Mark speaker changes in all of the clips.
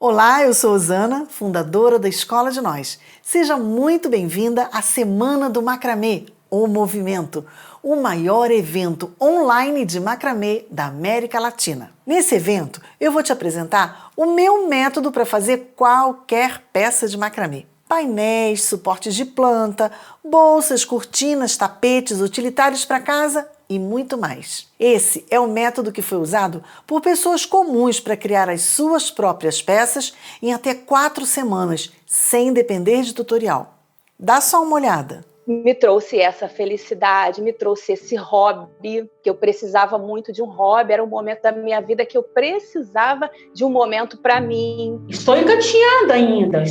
Speaker 1: Olá, eu sou Osana, fundadora da Escola de Nós. Seja muito bem-vinda à Semana do Macramê, o Movimento, o maior evento online de macramê da América Latina. Nesse evento, eu vou te apresentar o meu método para fazer qualquer peça de macramê. Painéis, suportes de planta, bolsas, cortinas, tapetes, utilitários para casa e muito mais. Esse é o método que foi usado por pessoas comuns para criar as suas próprias peças em até 4 semanas, sem depender de tutorial. Dá só uma olhada.
Speaker 2: Me trouxe essa felicidade, me trouxe esse hobby, que eu precisava muito de um hobby, era um momento da minha vida que eu precisava de um momento para mim.
Speaker 3: Estou engatinhando ainda,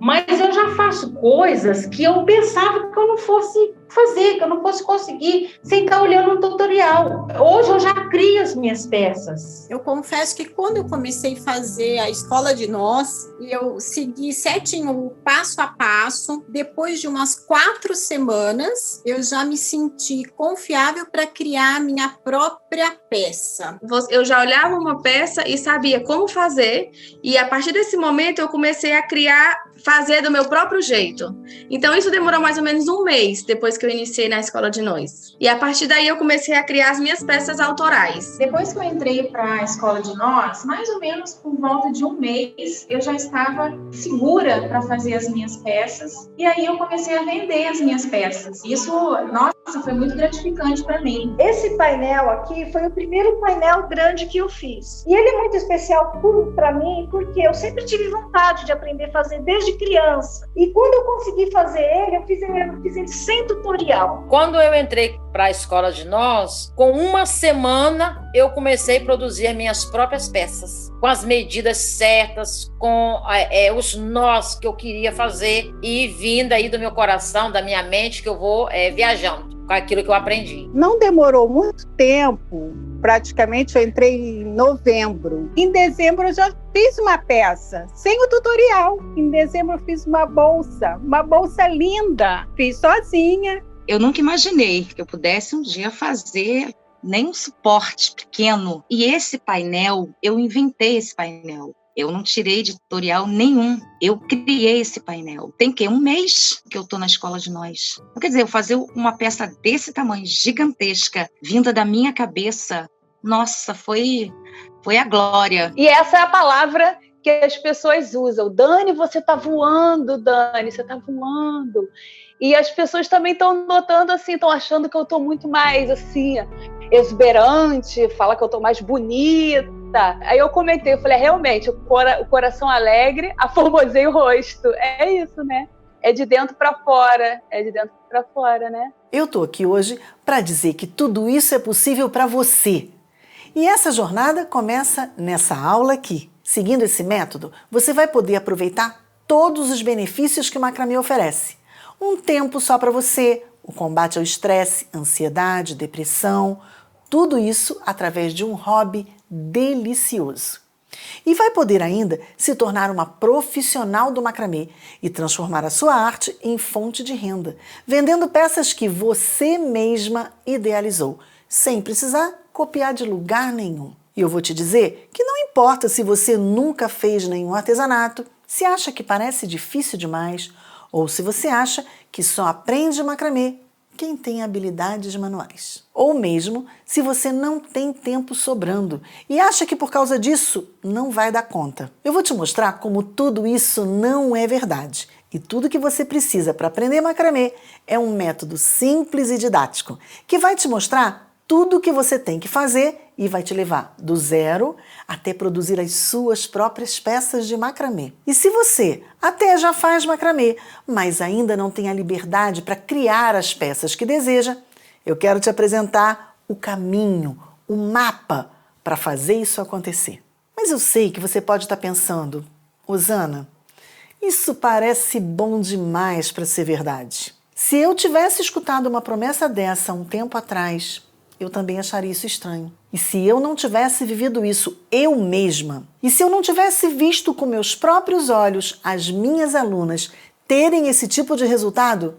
Speaker 3: mas eu já faço coisas que eu pensava que eu não fosse fazer, que eu não fosse conseguir sem estar olhando um tutorial. Hoje eu já crio as minhas peças.
Speaker 4: Eu confesso que quando eu comecei a fazer a Escola de Nós, eu segui certinho o passo a passo, depois de umas 4 semanas, eu já me senti confiável para criar minha própria peça.
Speaker 5: Eu já olhava uma peça e sabia como fazer, e a partir desse momento eu comecei a fazer do meu próprio jeito. Então isso demorou mais ou menos 1 mês, depois que eu iniciei na Escola de Nós. E a partir daí eu comecei a criar as minhas peças autorais.
Speaker 6: Depois que eu entrei para a Escola de Nós, mais ou menos por volta de 1 mês, eu já estava segura para fazer as minhas peças, e aí eu comecei a vender as minhas peças. Isso, nossa, foi muito gratificante para mim.
Speaker 7: Esse painel aqui foi o primeiro painel grande que eu fiz. E ele é muito especial para mim, porque eu sempre tive vontade de aprender a fazer desde criança. E quando eu consegui fazer ele, eu fiz ele sem tutorial.
Speaker 8: Quando eu entrei para a Escola de Nós, com 1 semana eu comecei a produzir minhas próprias peças, com as medidas certas, com os nós que eu queria fazer e vindo aí do meu coração, da minha mente, que eu vou viajando com aquilo que eu aprendi.
Speaker 9: Não demorou muito tempo, praticamente eu entrei em novembro. Em dezembro eu já fiz uma peça, sem o tutorial. Em dezembro eu fiz uma bolsa linda, fiz sozinha.
Speaker 10: Eu nunca imaginei que eu pudesse um dia fazer nem um suporte pequeno. E esse painel, eu inventei esse painel. Eu não tirei de tutorial nenhum. Eu criei esse painel. Tem que 1 mês que eu estou na Escola de Nós. Quer dizer, eu fazer uma peça desse tamanho, gigantesca, vinda da minha cabeça, nossa, foi a glória.
Speaker 2: E essa é a palavra que as pessoas usam. Dani, você está voando, Dani, você está voando. E as pessoas também estão notando assim, estão achando que eu estou muito mais assim, exuberante, fala que eu estou mais bonita. Aí eu comentei, eu falei, realmente, o coração alegre aformoseia o rosto. É isso, né? É de dentro para fora, né?
Speaker 1: Eu tô aqui hoje para dizer que tudo isso é possível para você. E essa jornada começa nessa aula aqui. Seguindo esse método, você vai poder aproveitar todos os benefícios que o macramê oferece. Um tempo só para você, o combate ao estresse, ansiedade, depressão, tudo isso através de um hobby delicioso. E vai poder ainda se tornar uma profissional do macramê e transformar a sua arte em fonte de renda, vendendo peças que você mesma idealizou, sem precisar copiar de lugar nenhum. E eu vou te dizer que não importa se você nunca fez nenhum artesanato, se acha que parece difícil demais, ou se você acha que só aprende macramê quem tem habilidades manuais. Ou mesmo se você não tem tempo sobrando e acha que por causa disso não vai dar conta. Eu vou te mostrar como tudo isso não é verdade. E tudo que você precisa para aprender macramê é um método simples e didático que vai te mostrar tudo o que você tem que fazer e vai te levar do zero até produzir as suas próprias peças de macramê. E se você até já faz macramê, mas ainda não tem a liberdade para criar as peças que deseja, eu quero te apresentar o caminho, o mapa para fazer isso acontecer. Mas eu sei que você pode estar pensando, Osana, isso parece bom demais para ser verdade. Se eu tivesse escutado uma promessa dessa um tempo atrás, eu também acharia isso estranho. E se eu não tivesse vivido isso eu mesma, e se eu não tivesse visto com meus próprios olhos as minhas alunas terem esse tipo de resultado,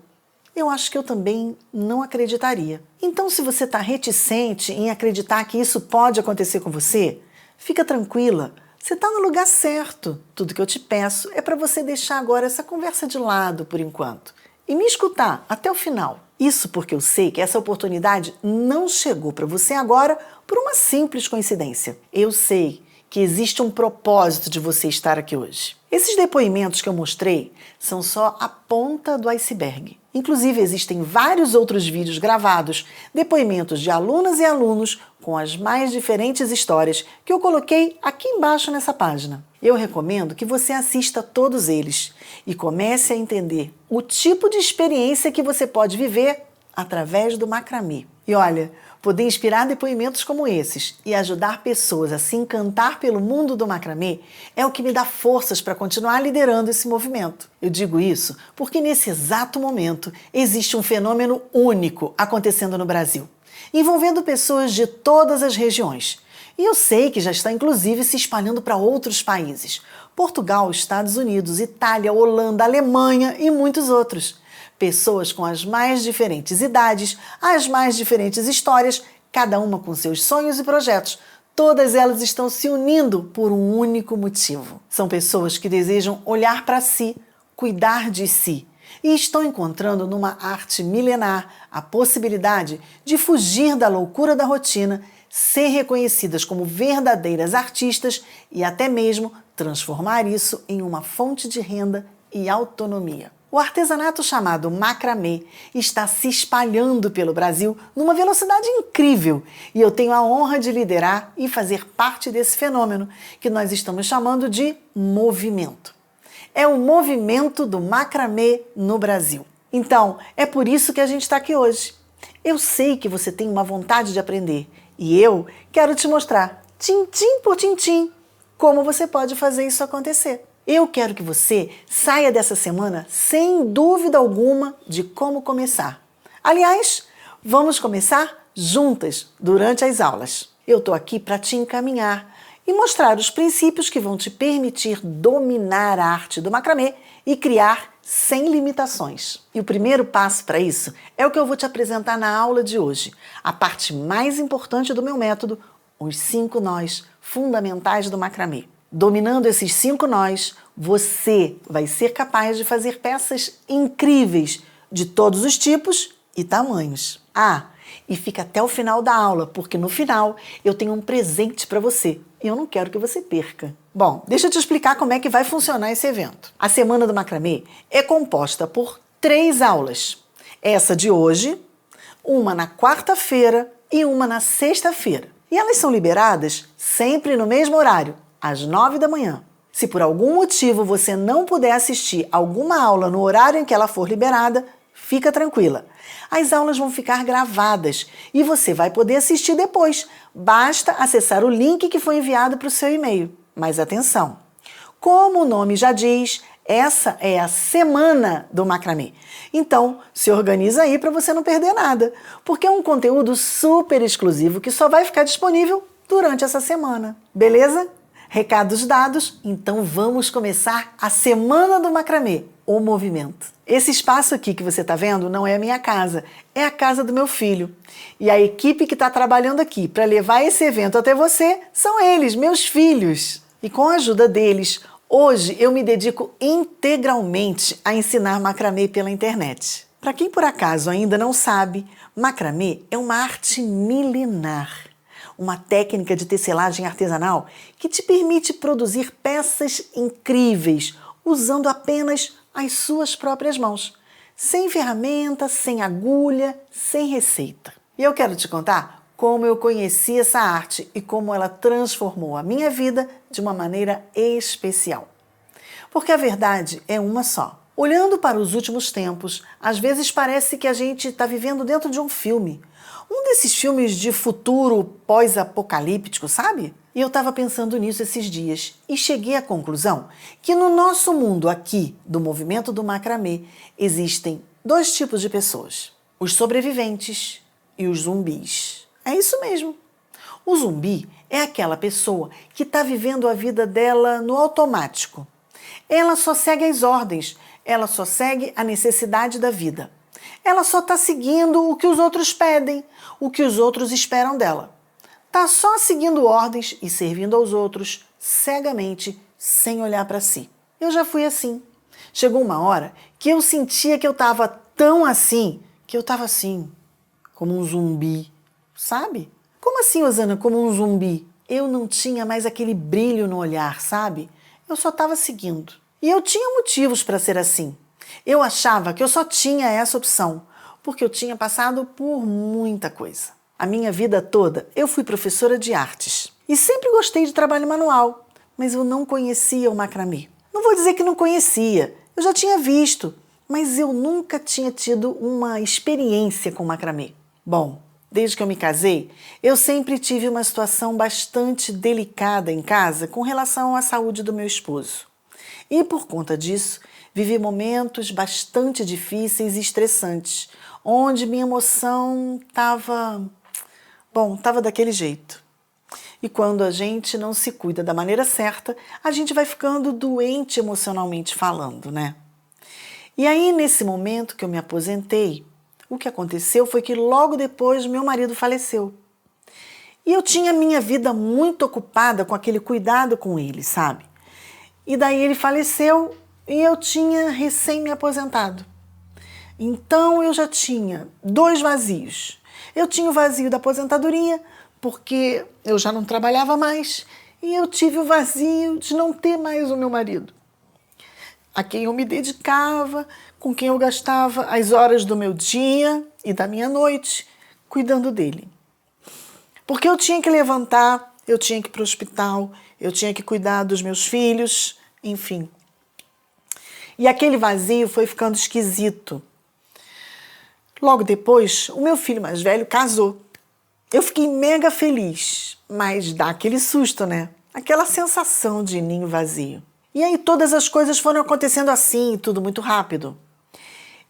Speaker 1: eu acho que eu também não acreditaria. Então, se você está reticente em acreditar que isso pode acontecer com você, fica tranquila. Você está no lugar certo. Tudo que eu te peço é para você deixar agora essa conversa de lado por enquanto e me escutar até o final. Isso porque eu sei que essa oportunidade não chegou para você agora por uma simples coincidência. Eu sei que existe um propósito de você estar aqui hoje. Esses depoimentos que eu mostrei são só a ponta do iceberg. Inclusive, existem vários outros vídeos gravados, depoimentos de alunas e alunos com as mais diferentes histórias que eu coloquei aqui embaixo nessa página. Eu recomendo que você assista todos eles e comece a entender o tipo de experiência que você pode viver através do macramê. E olha, poder inspirar depoimentos como esses e ajudar pessoas a se encantar pelo mundo do macramê é o que me dá forças para continuar liderando esse movimento. Eu digo isso porque nesse exato momento existe um fenômeno único acontecendo no Brasil, envolvendo pessoas de todas as regiões. E eu sei que já está inclusive se espalhando para outros países: Portugal, Estados Unidos, Itália, Holanda, Alemanha e muitos outros. Pessoas com as mais diferentes idades, as mais diferentes histórias, cada uma com seus sonhos e projetos. Todas elas estão se unindo por um único motivo. São pessoas que desejam olhar para si, cuidar de si e estão encontrando numa arte milenar a possibilidade de fugir da loucura da rotina, ser reconhecidas como verdadeiras artistas e até mesmo transformar isso em uma fonte de renda e autonomia. O artesanato chamado macramê está se espalhando pelo Brasil numa velocidade incrível e eu tenho a honra de liderar e fazer parte desse fenômeno que nós estamos chamando de movimento. É o movimento do macramê no Brasil. Então, é por isso que a gente está aqui hoje. Eu sei que você tem uma vontade de aprender e eu quero te mostrar, tintim por tintim, como você pode fazer isso acontecer. Eu quero que você saia dessa semana sem dúvida alguma de como começar. Aliás, vamos começar juntas durante as aulas. Eu estou aqui para te encaminhar e mostrar os princípios que vão te permitir dominar a arte do macramê e criar sem limitações. E o primeiro passo para isso é o que eu vou te apresentar na aula de hoje, a parte mais importante do meu método, os 5 nós fundamentais do macramê. Dominando esses 5 nós, você vai ser capaz de fazer peças incríveis de todos os tipos e tamanhos. Ah, e fica até o final da aula, porque no final eu tenho um presente para você e eu não quero que você perca. Bom, deixa eu te explicar como é que vai funcionar esse evento. A Semana do Macramê é composta por 3 aulas. Essa de hoje, uma na quarta-feira e uma na sexta-feira. E elas são liberadas sempre no mesmo horário, às 9 da manhã. Se por algum motivo você não puder assistir alguma aula no horário em que ela for liberada, fica tranquila. As aulas vão ficar gravadas e você vai poder assistir depois. Basta acessar o link que foi enviado para o seu e-mail. Mas atenção, como o nome já diz, essa é a Semana do Macramê. Então, se organiza aí para você não perder nada, porque é um conteúdo super exclusivo que só vai ficar disponível durante essa semana. Beleza? Recados dados, então vamos começar a Semana do Macramê, o movimento. Esse espaço aqui que você está vendo não é a minha casa, é a casa do meu filho. E a equipe que está trabalhando aqui para levar esse evento até você são eles, meus filhos. E com a ajuda deles, hoje eu me dedico integralmente a ensinar macramê pela internet. Para quem por acaso ainda não sabe, macramê é uma arte milenar. Uma técnica de tecelagem artesanal que te permite produzir peças incríveis usando apenas as suas próprias mãos, sem ferramenta, sem agulha, sem receita. E eu quero te contar como eu conheci essa arte e como ela transformou a minha vida de uma maneira especial. Porque a verdade é uma só. Olhando para os últimos tempos, às vezes parece que a gente está vivendo dentro de um filme. Um desses filmes de futuro pós-apocalíptico, sabe? E eu estava pensando nisso esses dias e cheguei à conclusão que no nosso mundo aqui, do movimento do macramê, existem 2 tipos de pessoas: os sobreviventes e os zumbis. É isso mesmo. O zumbi é aquela pessoa que está vivendo a vida dela no automático. Ela só segue as ordens, ela só segue a necessidade da vida. Ela só está seguindo o que os outros pedem, o que os outros esperam dela. Está só seguindo ordens e servindo aos outros, cegamente, sem olhar para si. Eu já fui assim. Chegou uma hora que eu sentia que eu estava tão assim, que eu estava assim, como um zumbi, sabe? Como assim, Osana, como um zumbi? Eu não tinha mais aquele brilho no olhar, sabe? Eu só estava seguindo. E eu tinha motivos para ser assim. Eu achava que eu só tinha essa opção, porque eu tinha passado por muita coisa. A minha vida toda eu fui professora de artes e sempre gostei de trabalho manual, mas eu não conhecia o macramê. Não vou dizer que não conhecia, eu já tinha visto, mas eu nunca tinha tido uma experiência com macramê. Bom, desde que eu me casei, eu sempre tive uma situação bastante delicada em casa com relação à saúde do meu esposo. E por conta disso, vivi momentos bastante difíceis e estressantes, onde minha emoção estava daquele jeito. E quando a gente não se cuida da maneira certa, a gente vai ficando doente emocionalmente falando, né? E aí, nesse momento que eu me aposentei, o que aconteceu foi que logo depois meu marido faleceu. E eu tinha minha vida muito ocupada com aquele cuidado com ele, sabe? E daí ele faleceu e eu tinha recém me aposentado. Então eu já tinha 2 vazios. Eu tinha o vazio da aposentadoria, porque eu já não trabalhava mais, e eu tive o vazio de não ter mais o meu marido, a quem eu me dedicava, com quem eu gastava as horas do meu dia e da minha noite, cuidando dele. Porque eu tinha que levantar, eu tinha que ir para o hospital, eu tinha que cuidar dos meus filhos, enfim. E aquele vazio foi ficando esquisito. Logo depois, o meu filho mais velho casou. Eu fiquei mega feliz, mas dá aquele susto, né? Aquela sensação de ninho vazio. E aí todas as coisas foram acontecendo assim, tudo muito rápido.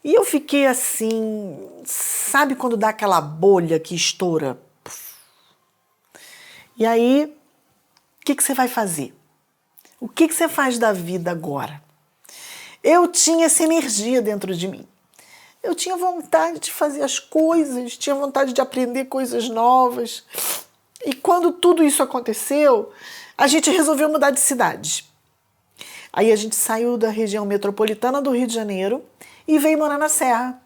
Speaker 1: E eu fiquei assim, sabe quando dá aquela bolha que estoura? E aí, o que você vai fazer? O que você faz da vida agora? Eu tinha essa energia dentro de mim. Eu tinha vontade de fazer as coisas, tinha vontade de aprender coisas novas. E quando tudo isso aconteceu, a gente resolveu mudar de cidade. Aí a gente saiu da região metropolitana do Rio de Janeiro e veio morar na Serra.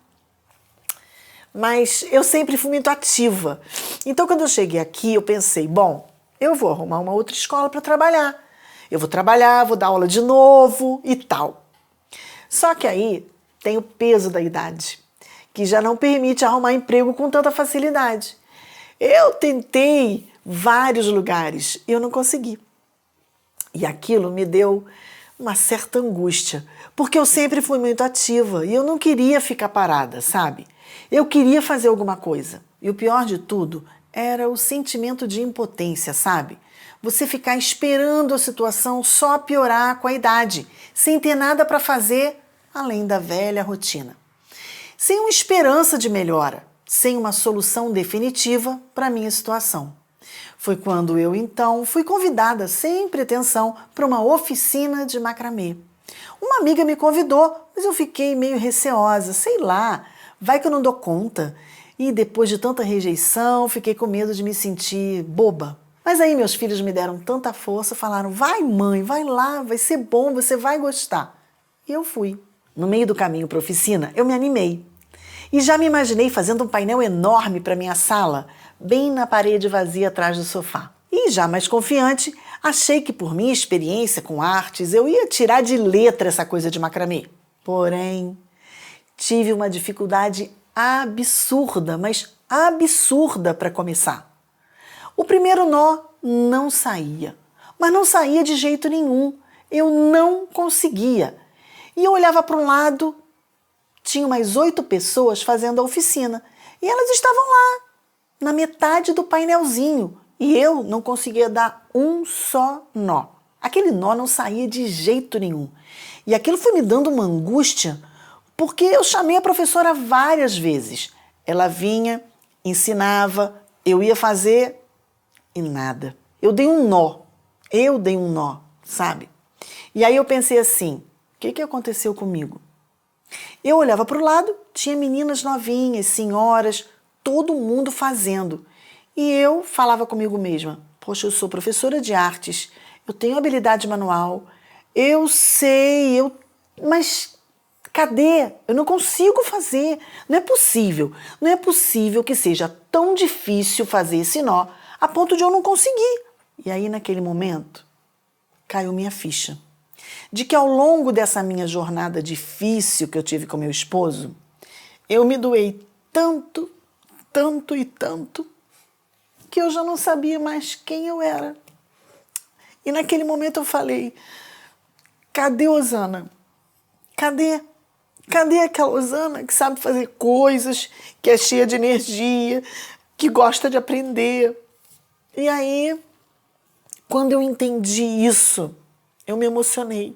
Speaker 1: Mas eu sempre fui muito ativa. Então quando eu cheguei aqui, eu pensei, bom, eu vou arrumar uma outra escola para trabalhar. Eu vou trabalhar, vou dar aula de novo e tal. Só que aí tem o peso da idade, que já não permite arrumar emprego com tanta facilidade. Eu tentei vários lugares e eu não consegui. E aquilo me deu uma certa angústia, porque eu sempre fui muito ativa e eu não queria ficar parada, sabe? Eu queria fazer alguma coisa. E o pior de tudo era o sentimento de impotência, sabe? Você ficar esperando a situação só piorar com a idade, sem ter nada para fazer além da velha rotina. Sem uma esperança de melhora, sem uma solução definitiva para a minha situação. Foi quando eu, então, fui convidada, sem pretensão, para uma oficina de macramê. Uma amiga me convidou, mas eu fiquei meio receosa, sei lá, vai que eu não dou conta. E depois de tanta rejeição, fiquei com medo de me sentir boba. Mas aí meus filhos me deram tanta força, falaram, vai mãe, vai lá, vai ser bom, você vai gostar. E eu fui. No meio do caminho para a oficina, eu me animei. E já me imaginei fazendo um painel enorme para minha sala, bem na parede vazia atrás do sofá. E já mais confiante, achei que por minha experiência com artes, eu ia tirar de letra essa coisa de macramê. Porém, tive uma dificuldade absurda, mas absurda para começar. O primeiro nó não saía, mas não saía de jeito nenhum. Eu não conseguia. E eu olhava para um lado, tinha mais 8 pessoas fazendo a oficina. E elas estavam lá, na metade do painelzinho. E eu não conseguia dar um só nó. Aquele nó não saía de jeito nenhum. E aquilo foi me dando uma angústia, porque eu chamei a professora várias vezes. Ela vinha, ensinava, eu ia fazer e nada. Eu dei um nó, sabe? E aí eu pensei assim, o que aconteceu comigo? Eu olhava para o lado, tinha meninas novinhas, senhoras, todo mundo fazendo. E eu falava comigo mesma, poxa, eu sou professora de artes, eu tenho habilidade manual, eu sei, mas cadê? Eu não consigo fazer. Não é possível. Não é possível que seja tão difícil fazer esse nó a ponto de eu não conseguir. E aí, naquele momento, caiu minha ficha. De que ao longo dessa minha jornada difícil que eu tive com meu esposo, eu me doei tanto, tanto e tanto, que eu já não sabia mais quem eu era. E naquele momento eu falei, cadê Osana? Cadê? Cadê aquela Osana que sabe fazer coisas, que é cheia de energia, que gosta de aprender? E aí, quando eu entendi isso, eu me emocionei.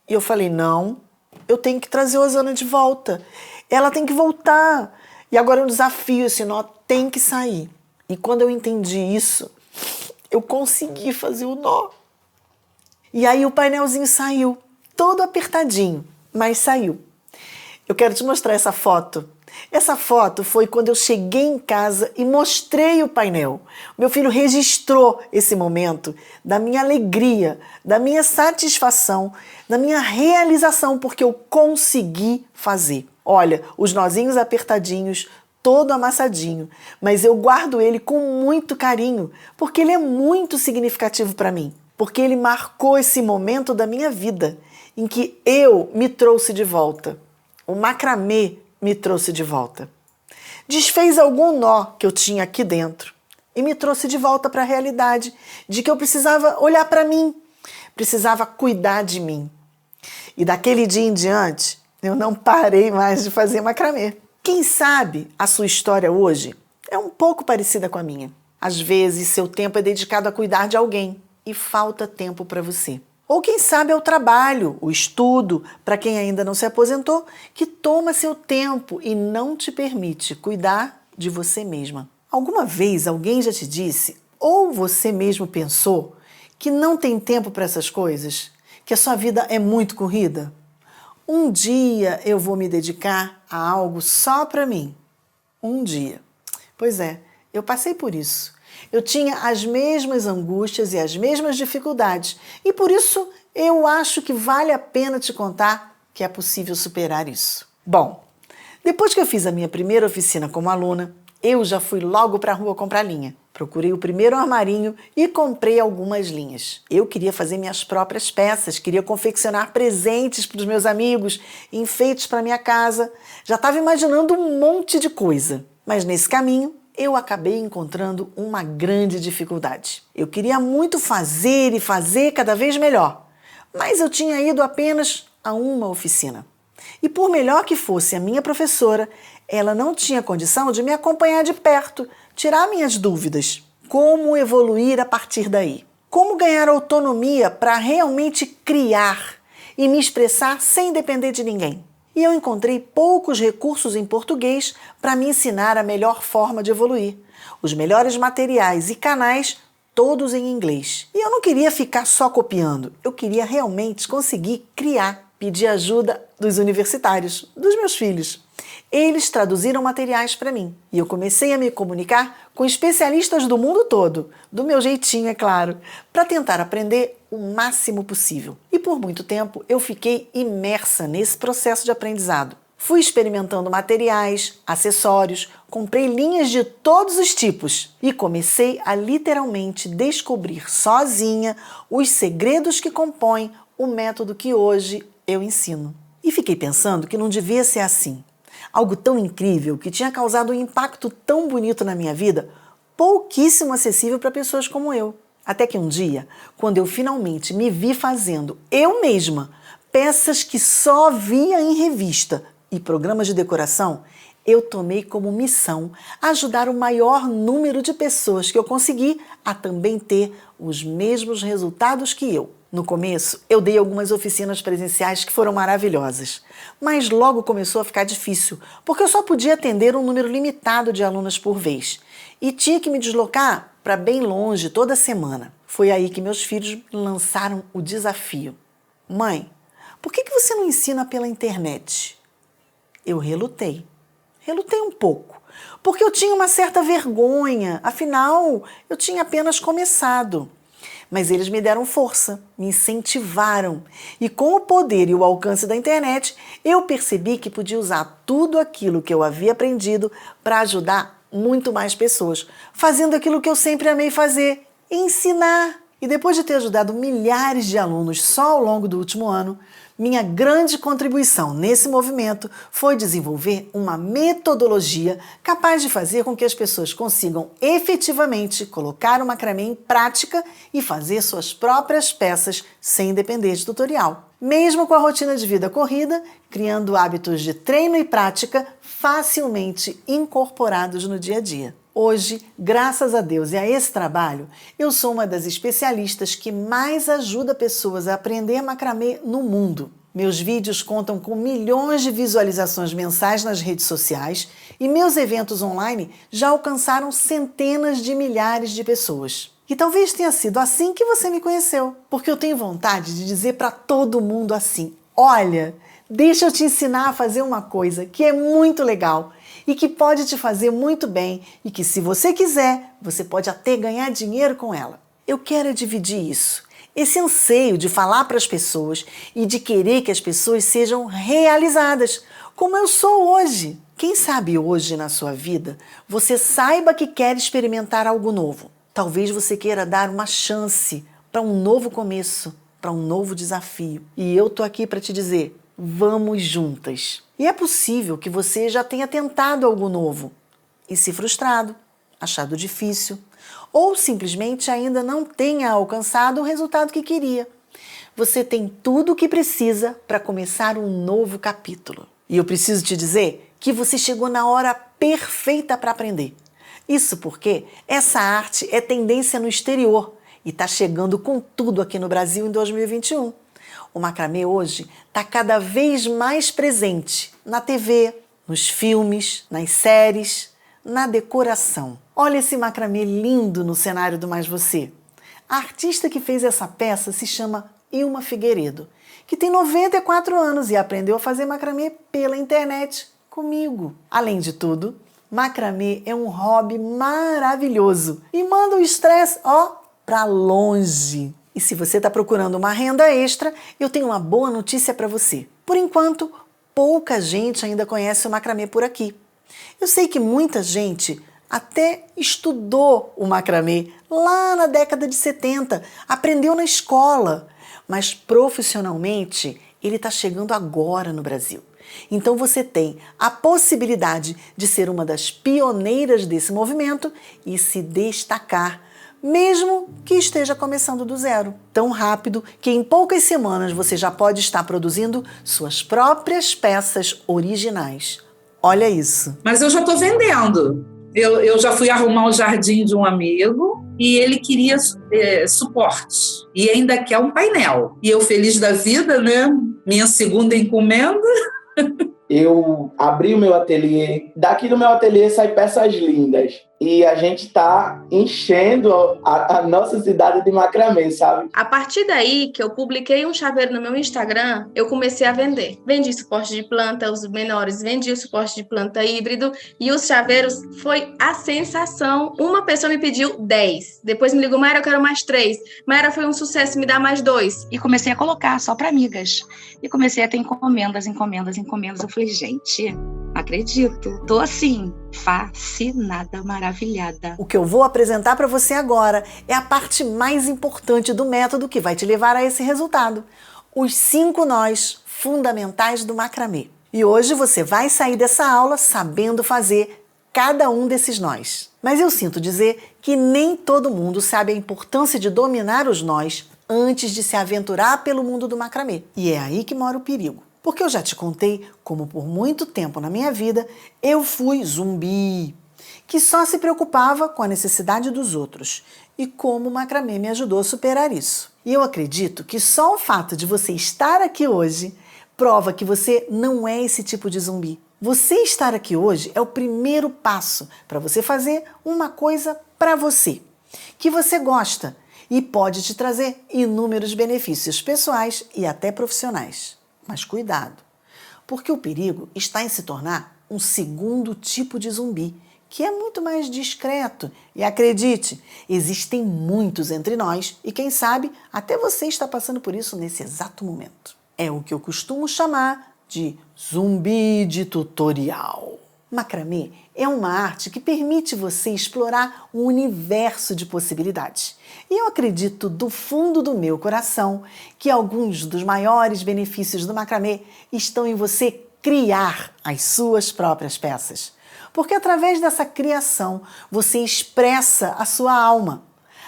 Speaker 1: E eu falei, não, eu tenho que trazer a Osana de volta. Ela tem que voltar. E agora é um desafio, esse nó tem que sair. E quando eu entendi isso, eu consegui fazer o nó. E aí o painelzinho saiu, todo apertadinho, mas saiu. Eu quero te mostrar essa foto. Essa foto foi quando eu cheguei em casa e mostrei o painel. Meu filho registrou esse momento da minha alegria, da minha satisfação, da minha realização, porque eu consegui fazer. Olha, os nozinhos apertadinhos, todo amassadinho, mas eu guardo ele com muito carinho, porque ele é muito significativo para mim, porque ele marcou esse momento da minha vida em que eu me trouxe de volta. O macramê me trouxe de volta. Desfez algum nó que eu tinha aqui dentro e me trouxe de volta para a realidade de que eu precisava olhar para mim, precisava cuidar de mim. E daquele dia em diante, eu não parei mais de fazer macramê. Quem sabe a sua história hoje é um pouco parecida com a minha. Às vezes, seu tempo é dedicado a cuidar de alguém e falta tempo para você. Ou quem sabe é o trabalho, o estudo, para quem ainda não se aposentou, que toma seu tempo e não te permite cuidar de você mesma. Alguma vez alguém já te disse, ou você mesmo pensou, que não tem tempo para essas coisas? Que a sua vida é muito corrida? Um dia eu vou me dedicar a algo só para mim. Um dia. Pois é, eu passei por isso. Eu tinha as mesmas angústias e as mesmas dificuldades. E por isso eu acho que vale a pena te contar que é possível superar isso. Bom, depois que eu fiz a minha primeira oficina como aluna, eu já fui logo para a rua comprar linha. Procurei o primeiro armarinho e comprei algumas linhas. Eu queria fazer minhas próprias peças, queria confeccionar presentes para os meus amigos, enfeites para minha casa. Já estava imaginando um monte de coisa. Mas nesse caminho, eu acabei encontrando uma grande dificuldade. Eu queria muito fazer e fazer cada vez melhor, mas eu tinha ido apenas a uma oficina. E por melhor que fosse a minha professora, ela não tinha condição de me acompanhar de perto, tirar minhas dúvidas. Como evoluir a partir daí? Como ganhar autonomia para realmente criar e me expressar sem depender de ninguém? E eu encontrei poucos recursos em português para me ensinar a melhor forma de evoluir. Os melhores materiais e canais, todos em inglês. E eu não queria ficar só copiando, eu queria realmente conseguir criar. Pedi ajuda dos universitários, dos meus filhos. Eles traduziram materiais para mim e eu comecei a me comunicar com especialistas do mundo todo, do meu jeitinho, é claro, para tentar aprender o máximo possível. E por muito tempo eu fiquei imersa nesse processo de aprendizado. Fui experimentando materiais, acessórios, comprei linhas de todos os tipos e comecei a literalmente descobrir sozinha os segredos que compõem o método que hoje eu ensino. E fiquei pensando que não devia ser assim. Algo tão incrível que tinha causado um impacto tão bonito na minha vida, pouquíssimo acessível para pessoas como eu. Até que um dia, quando eu finalmente me vi fazendo, eu mesma, peças que só via em revista e programas de decoração, eu tomei como missão ajudar o maior número de pessoas que eu consegui a também ter os mesmos resultados que eu. No começo, eu dei algumas oficinas presenciais que foram maravilhosas, mas logo começou a ficar difícil, porque eu só podia atender um número limitado de alunas por vez e tinha que me deslocar para bem longe toda semana. Foi aí que meus filhos lançaram o desafio. Mãe, por que você não ensina pela internet? Eu relutei um pouco, porque eu tinha uma certa vergonha, afinal, eu tinha apenas começado. mas eles me deram força, me incentivaram. E com o poder e o alcance da internet, eu percebi que podia usar tudo aquilo que eu havia aprendido para ajudar muito mais pessoas, fazendo aquilo que eu sempre amei fazer, ensinar. E depois de ter ajudado milhares de alunos só ao longo do último ano, minha grande contribuição nesse movimento foi desenvolver uma metodologia capaz de fazer com que as pessoas consigam efetivamente colocar o macramê em prática e fazer suas próprias peças sem depender de tutorial. Mesmo com a rotina de vida corrida, criando hábitos de treino e prática facilmente incorporados no dia a dia. Hoje, graças a Deus e a esse trabalho, eu sou uma das especialistas que mais ajuda pessoas a aprender macramê no mundo. Meus vídeos contam com milhões de visualizações mensais nas redes sociais e meus eventos online já alcançaram centenas de milhares de pessoas. E talvez tenha sido assim que você me conheceu, porque eu tenho vontade de dizer para todo mundo assim: olha, deixa eu te ensinar a fazer uma coisa que é muito legal e que pode te fazer muito bem e que, se você quiser, você pode até ganhar dinheiro com ela. Eu quero dividir isso, esse anseio de falar para as pessoas e de querer que as pessoas sejam realizadas, como eu sou hoje. Quem sabe hoje na sua vida você saiba que quer experimentar algo novo. Talvez você queira dar uma chance para um novo começo, para um novo desafio. E eu tô aqui para te dizer: vamos juntas. E é possível que você já tenha tentado algo novo e se frustrado, achado difícil, ou simplesmente ainda não tenha alcançado o resultado que queria. Você tem tudo o que precisa para começar um novo capítulo. E eu preciso te dizer que você chegou na hora perfeita para aprender. Isso porque essa arte é tendência no exterior e está chegando com tudo aqui no Brasil em 2021. O macramê hoje está cada vez mais presente na TV, nos filmes, nas séries, na decoração. Olha esse macramê lindo no cenário do Mais Você. A artista que fez essa peça se chama Ilma Figueiredo, que tem 94 anos e aprendeu a fazer macramê pela internet comigo. Além de tudo, macramê é um hobby maravilhoso e manda o estresse, para longe. E se você está procurando uma renda extra, eu tenho uma boa notícia para você. Por enquanto, pouca gente ainda conhece o macramê por aqui. Eu sei que muita gente até estudou o macramê lá na década de 70, aprendeu na escola, mas profissionalmente ele está chegando agora no Brasil. Então você tem a possibilidade de ser uma das pioneiras desse movimento e se destacar, mesmo que esteja começando do zero. Tão rápido que em poucas semanas você já pode estar produzindo suas próprias peças originais. Olha isso.
Speaker 11: Mas eu já estou vendendo. Eu já fui arrumar o jardim de um amigo e ele queria suporte. E ainda quer um painel. E eu feliz da vida, né? Minha segunda encomenda.
Speaker 12: Eu abri o meu ateliê. Daqui do meu ateliê saem peças lindas. E a gente está enchendo a nossa cidade de macramê, sabe?
Speaker 5: A partir daí que eu publiquei um chaveiro no meu Instagram, eu comecei a vender. Vendi suporte de planta, os menores, vendi o suporte de planta híbrido e os chaveiros foi a sensação. Uma pessoa me pediu 10. Depois me ligou: Mayra, eu quero mais 3. Mayra, foi um sucesso, me dá mais 2.
Speaker 10: E comecei a colocar só para amigas. E comecei a ter encomendas. Eu falei: gente, acredito. Tô assim, fascinada, maravilhada.
Speaker 1: O que eu vou apresentar para você agora é a parte mais importante do método que vai te levar a esse resultado. Os 5 nós fundamentais do macramê. E hoje você vai sair dessa aula sabendo fazer cada um desses nós. Mas eu sinto dizer que nem todo mundo sabe a importância de dominar os nós antes de se aventurar pelo mundo do macramê. E é aí que mora o perigo. Porque eu já te contei como por muito tempo na minha vida eu fui zumbi, que só se preocupava com a necessidade dos outros e como o macramê me ajudou a superar isso. E eu acredito que só o fato de você estar aqui hoje prova que você não é esse tipo de zumbi. Você estar aqui hoje é o primeiro passo para você fazer uma coisa para você, que você gosta e pode te trazer inúmeros benefícios pessoais e até profissionais. Mas cuidado, porque o perigo está em se tornar um segundo tipo de zumbi, que é muito mais discreto. E acredite, existem muitos entre nós e quem sabe até você está passando por isso nesse exato momento. É o que eu costumo chamar de zumbi de tutorial. Macramê é uma arte que permite você explorar um universo de possibilidades. E eu acredito do fundo do meu coração que alguns dos maiores benefícios do macramê estão em você criar as suas próprias peças. Porque através dessa criação você expressa a sua alma.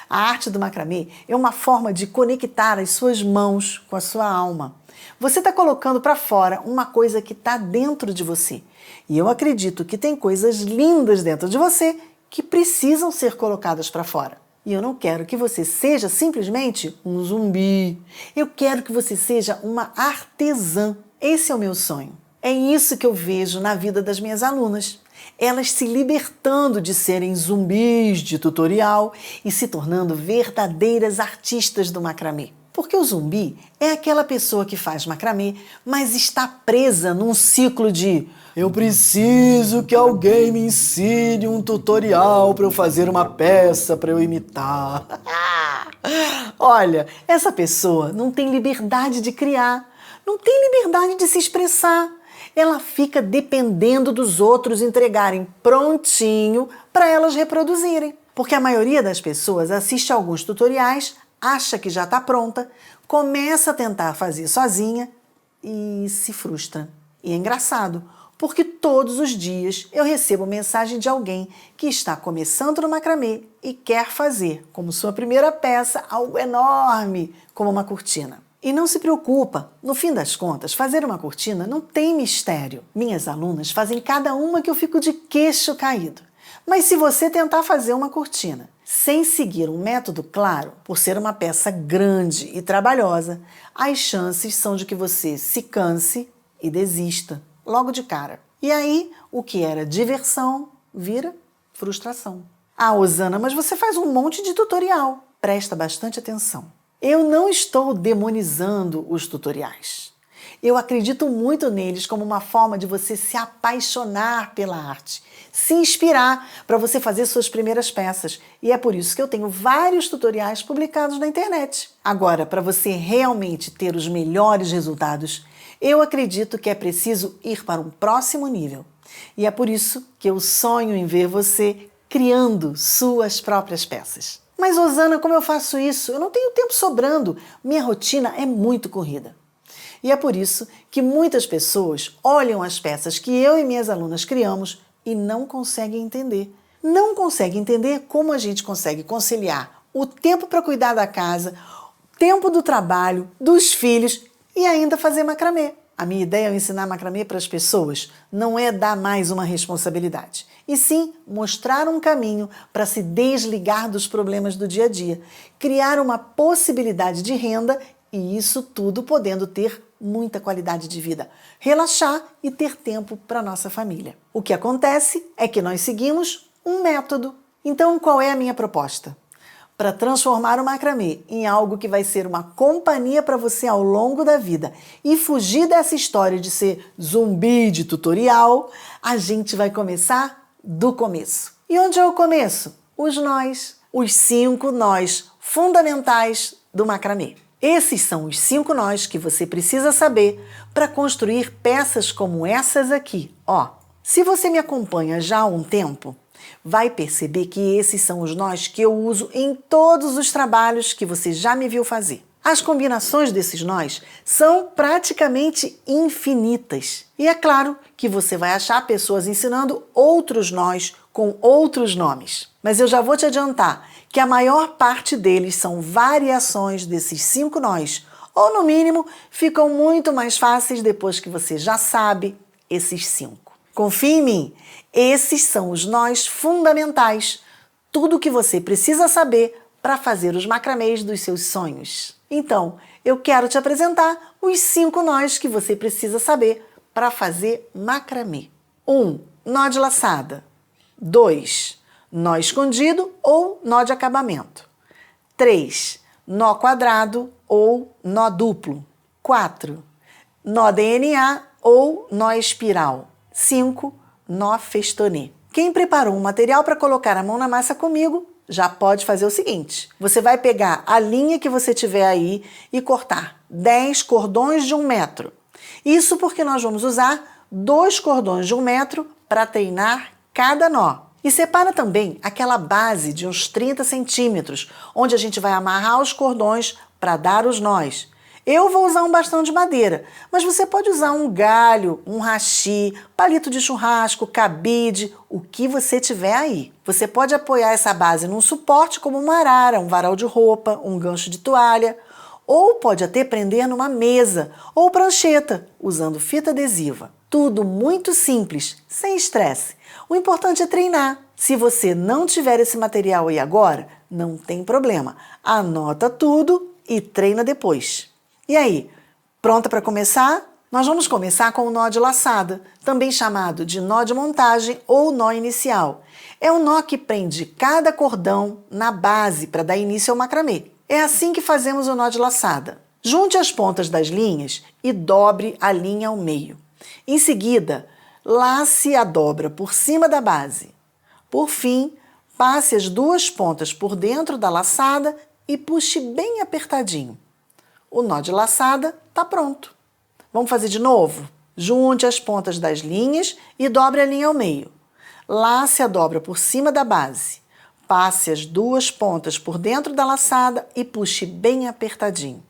Speaker 1: A arte do macramê é uma forma de conectar as suas mãos com a sua alma. Você está colocando para fora uma coisa que está dentro de você. E eu acredito que tem coisas lindas dentro de você que precisam ser colocadas para fora. E eu não quero que você seja simplesmente um zumbi. Eu quero que você seja uma artesã. Esse é o meu sonho. É isso que eu vejo na vida das minhas alunas. Elas se libertando de serem zumbis de tutorial e se tornando verdadeiras artistas do macramê. Porque o zumbi é aquela pessoa que faz macramê, mas está presa num ciclo de eu preciso que alguém me ensine um tutorial para eu fazer uma peça para eu imitar. Olha, essa pessoa não tem liberdade de criar, não tem liberdade de se expressar. Ela fica dependendo dos outros entregarem prontinho para elas reproduzirem. Porque a maioria das pessoas assiste a alguns tutoriais, acha que já está pronta, começa a tentar fazer sozinha e se frustra. E é engraçado, porque todos os dias eu recebo mensagem de alguém que está começando no macramê e quer fazer, como sua primeira peça, algo enorme, como uma cortina. E não se preocupa, no fim das contas, fazer uma cortina não tem mistério. Minhas alunas fazem cada uma que eu fico de queixo caído. Mas se você tentar fazer uma cortina sem seguir um método claro, por ser uma peça grande e trabalhosa, as chances são de que você se canse e desista logo de cara. E aí, o que era diversão vira frustração. Ah, Osana, mas você faz um monte de tutorial. Presta bastante atenção. Eu não estou demonizando os tutoriais. Eu acredito muito neles como uma forma de você se apaixonar pela arte, se inspirar para você fazer suas primeiras peças. E é por isso que eu tenho vários tutoriais publicados na internet. Agora, para você realmente ter os melhores resultados, eu acredito que é preciso ir para um próximo nível. E é por isso que eu sonho em ver você criando suas próprias peças. Mas, Osana, como eu faço isso? Eu não tenho tempo sobrando. Minha rotina é muito corrida. E é por isso que muitas pessoas olham as peças que eu e minhas alunas criamos e não conseguem entender. Não conseguem entender como a gente consegue conciliar o tempo para cuidar da casa, o tempo do trabalho, dos filhos e ainda fazer macramê. A minha ideia ao ensinar macramê para as pessoas não é dar mais uma responsabilidade, e sim mostrar um caminho para se desligar dos problemas do dia a dia, criar uma possibilidade de renda e isso tudo podendo ter muita qualidade de vida, relaxar e ter tempo para nossa família. O que acontece é que nós seguimos um método. Então, qual é a minha proposta? Para transformar o macramê em algo que vai ser uma companhia para você ao longo da vida e fugir dessa história de ser zumbi de tutorial, a gente vai começar do começo. E onde é o começo? Os nós, os 5 nós fundamentais do macramê. Esses são os 5 nós que você precisa saber para construir peças como essas aqui. Ó, se você me acompanha já há um tempo, vai perceber que esses são os nós que eu uso em todos os trabalhos que você já me viu fazer. As combinações desses nós são praticamente infinitas. E é claro que você vai achar pessoas ensinando outros nós com outros nomes. Mas eu já vou te adiantar que a maior parte deles são variações desses 5 nós, ou no mínimo ficam muito mais fáceis depois que você já sabe esses 5. Confie em mim, esses são os nós fundamentais, tudo o que você precisa saber para fazer os macramês dos seus sonhos. Então, eu quero te apresentar os 5 nós que você precisa saber para fazer macramê. 1. Nó de laçada. 2. Nó escondido ou nó de acabamento. 3. Nó quadrado ou nó duplo. 4. Nó DNA ou nó espiral. 5. Nó festonê. Quem preparou um material para colocar a mão na massa comigo, já pode fazer o seguinte. Você vai pegar a linha que você tiver aí e cortar 10 cordões de 1 metro. Isso porque nós vamos usar 2 cordões de 1 metro para treinar cada nó. E separa também aquela base de uns 30 centímetros, onde a gente vai amarrar os cordões para dar os nós. Eu vou usar um bastão de madeira, mas você pode usar um galho, um hashi, palito de churrasco, cabide, o que você tiver aí. Você pode apoiar essa base num suporte como uma arara, um varal de roupa, um gancho de toalha, ou pode até prender numa mesa ou prancheta, usando fita adesiva. Tudo muito simples, sem estresse. O importante é treinar. Se você não tiver esse material aí agora, não tem problema. Anota tudo e treina depois. E aí, pronta para começar? Nós vamos começar com o nó de laçada, também chamado de nó de montagem ou nó inicial. É um nó que prende cada cordão na base para dar início ao macramê. É assim que fazemos o nó de laçada. Junte as pontas das linhas e dobre a linha ao meio. Em seguida, lace a dobra por cima da base. Por fim, passe as 2 pontas por dentro da laçada e puxe bem apertadinho. O nó de laçada está pronto. Vamos fazer de novo? Junte as pontas das linhas e dobre a linha ao meio. Lace a dobra por cima da base. Passe as 2 pontas por dentro da laçada e puxe bem apertadinho.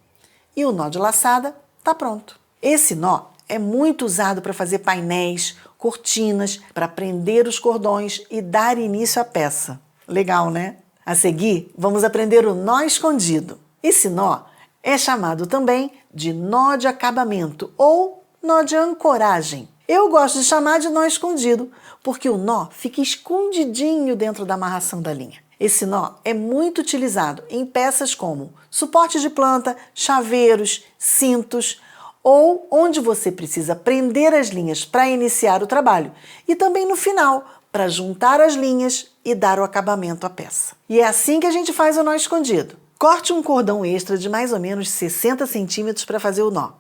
Speaker 1: E o nó de laçada está pronto. Esse nó é muito usado para fazer painéis, cortinas, para prender os cordões e dar início à peça. Legal, né? A seguir, vamos aprender o nó escondido. Esse nó é chamado também de nó de acabamento ou nó de ancoragem. Eu gosto de chamar de nó escondido, porque o nó fica escondidinho dentro da amarração da linha. Esse nó é muito utilizado em peças como suporte de planta, chaveiros, cintos, ou onde você precisa prender as linhas para iniciar o trabalho, e também no final, para juntar as linhas e dar o acabamento à peça. E é assim que a gente faz o nó escondido. Corte um cordão extra de mais ou menos 60 centímetros para fazer o nó.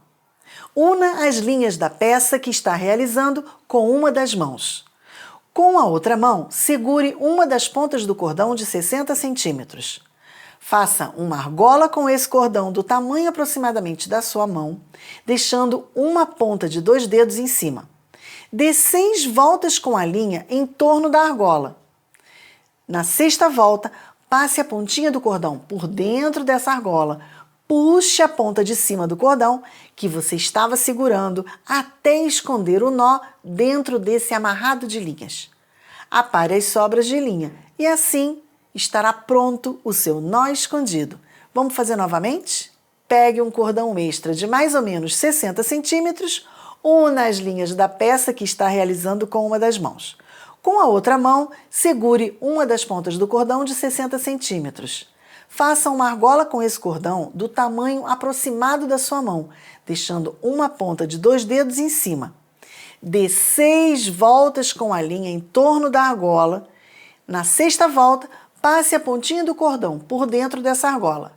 Speaker 1: Una as linhas da peça que está realizando com uma das mãos. Com a outra mão, segure uma das pontas do cordão de 60 centímetros. Faça uma argola com esse cordão do tamanho aproximadamente da sua mão, deixando uma ponta de 2 dedos em cima. Dê 6 voltas com a linha em torno da argola. Na 6ª volta, passe a pontinha do cordão por dentro dessa argola. Puxe a ponta de cima do cordão que você estava segurando até esconder o nó dentro desse amarrado de linhas. Apare as sobras de linha e assim estará pronto o seu nó escondido. Vamos fazer novamente? Pegue um cordão extra de mais ou menos 60 centímetros, una as linhas da peça que está realizando com uma das mãos. Com a outra mão, segure uma das pontas do cordão de 60 centímetros. Faça uma argola com esse cordão do tamanho aproximado da sua mão, deixando uma ponta de 2 dedos em cima. Dê 6 voltas com a linha em torno da argola. Na 6ª volta, passe a pontinha do cordão por dentro dessa argola.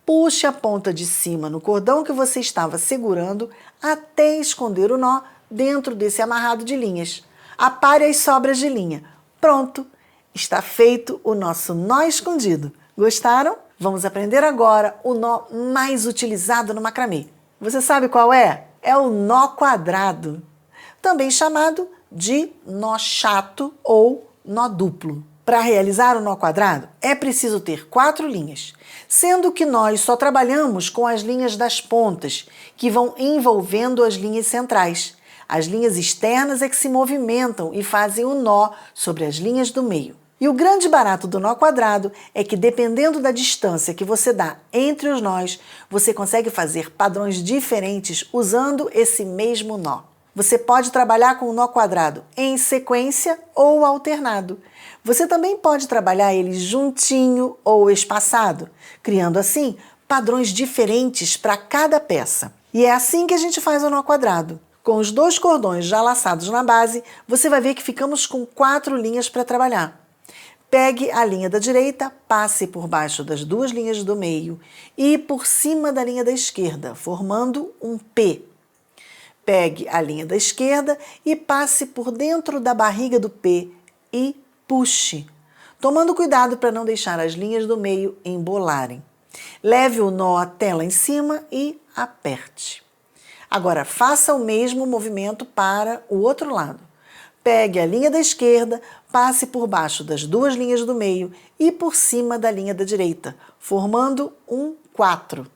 Speaker 1: Puxe a ponta de cima no cordão que você estava segurando até esconder o nó dentro desse amarrado de linhas. Apare as sobras de linha. Pronto! Está feito o nosso nó escondido. Gostaram? Vamos aprender agora o nó mais utilizado no macramê. Você sabe qual é? É o nó quadrado, também chamado de nó chato ou nó duplo. Para realizar o nó quadrado, é preciso ter 4 linhas, sendo que nós só trabalhamos com as linhas das pontas, que vão envolvendo as linhas centrais. As linhas externas é que se movimentam e fazem o nó sobre as linhas do meio. E o grande barato do nó quadrado é que, dependendo da distância que você dá entre os nós, você consegue fazer padrões diferentes usando esse mesmo nó. Você pode trabalhar com o nó quadrado em sequência ou alternado. Você também pode trabalhar ele juntinho ou espaçado, criando assim padrões diferentes para cada peça. E é assim que a gente faz o nó quadrado. Com os 2 cordões já laçados na base, você vai ver que ficamos com 4 linhas para trabalhar. Pegue a linha da direita, passe por baixo das 2 linhas do meio e por cima da linha da esquerda, formando um P. Pegue a linha da esquerda e passe por dentro da barriga do P e puxe, tomando cuidado para não deixar as linhas do meio embolarem. Leve o nó até lá em cima e aperte. Agora, faça o mesmo movimento para o outro lado. Pegue a linha da esquerda, passe por baixo das duas linhas do meio e por cima da linha da direita, formando um 4.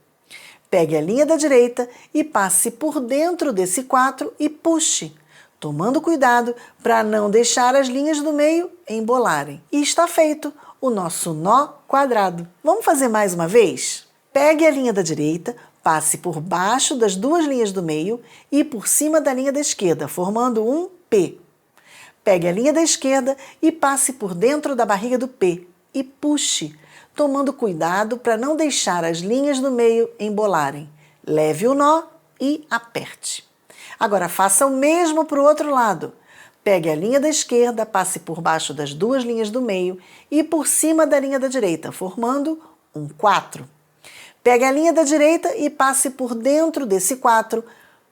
Speaker 1: Pegue a linha da direita e passe por dentro desse 4 e puxe, tomando cuidado para não deixar as linhas do meio embolarem. E está feito o nosso nó quadrado. Vamos fazer mais uma vez? Pegue a linha da direita, passe por baixo das duas linhas do meio e por cima da linha da esquerda, formando um P. Pegue a linha da esquerda e passe por dentro da barriga do P e puxe, tomando cuidado para não deixar as linhas do meio embolarem. Leve o nó e aperte. Agora faça o mesmo para o outro lado. Pegue a linha da esquerda, passe por baixo das duas linhas do meio e por cima da linha da direita, formando um 4. Pegue a linha da direita e passe por dentro desse 4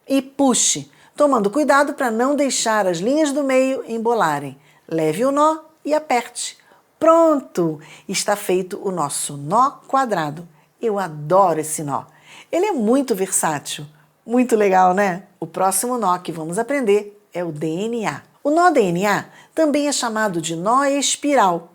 Speaker 1: e puxe, tomando cuidado para não deixar as linhas do meio embolarem. Leve o nó e aperte. Pronto! Está feito o nosso nó quadrado. Eu adoro esse nó. Ele é muito versátil. Muito legal, né? O próximo nó que vamos aprender é o DNA. O nó DNA também é chamado de nó espiral.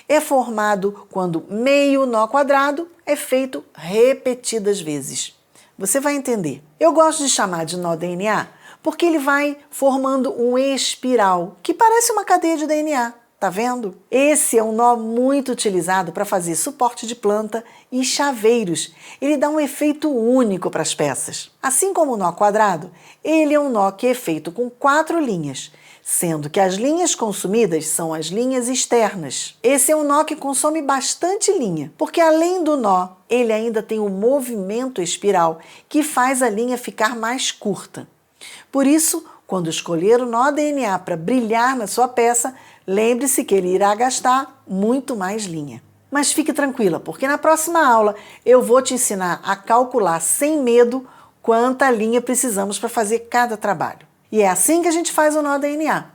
Speaker 1: É formado quando meio nó quadrado é feito repetidas vezes. Você vai entender. Eu gosto de chamar de nó DNA porque ele vai formando um espiral, que parece uma cadeia de DNA. Tá vendo? Esse é um nó muito utilizado para fazer suporte de planta e chaveiros. Ele dá um efeito único para as peças. Assim como o nó quadrado, ele é um nó que é feito com 4 linhas, sendo que as linhas consumidas são as linhas externas. Esse é um nó que consome bastante linha, porque além do nó, ele ainda tem um movimento espiral que faz a linha ficar mais curta. Por isso, quando escolher o nó DNA para brilhar na sua peça, lembre-se que ele irá gastar muito mais linha. Mas fique tranquila, porque na próxima aula eu vou te ensinar a calcular sem medo quanta linha precisamos para fazer cada trabalho. E é assim que a gente faz o nó DNA.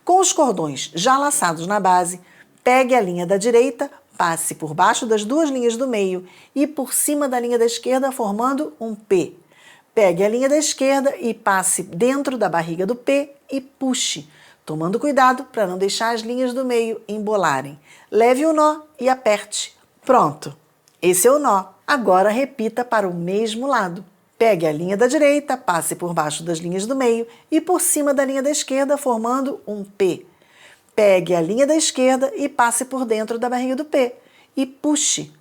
Speaker 1: Com os cordões já laçados na base, pegue a linha da direita, passe por baixo das duas linhas do meio e por cima da linha da esquerda, formando um P. Pegue a linha da esquerda e passe dentro da barriga do P e puxe, tomando cuidado para não deixar as linhas do meio embolarem. Leve o nó e aperte. Pronto! Esse é o nó. Agora repita para o mesmo lado. Pegue a linha da direita, passe por baixo das linhas do meio e por cima da linha da esquerda, formando um P. Pegue a linha da esquerda e passe por dentro da barriga do P e puxe,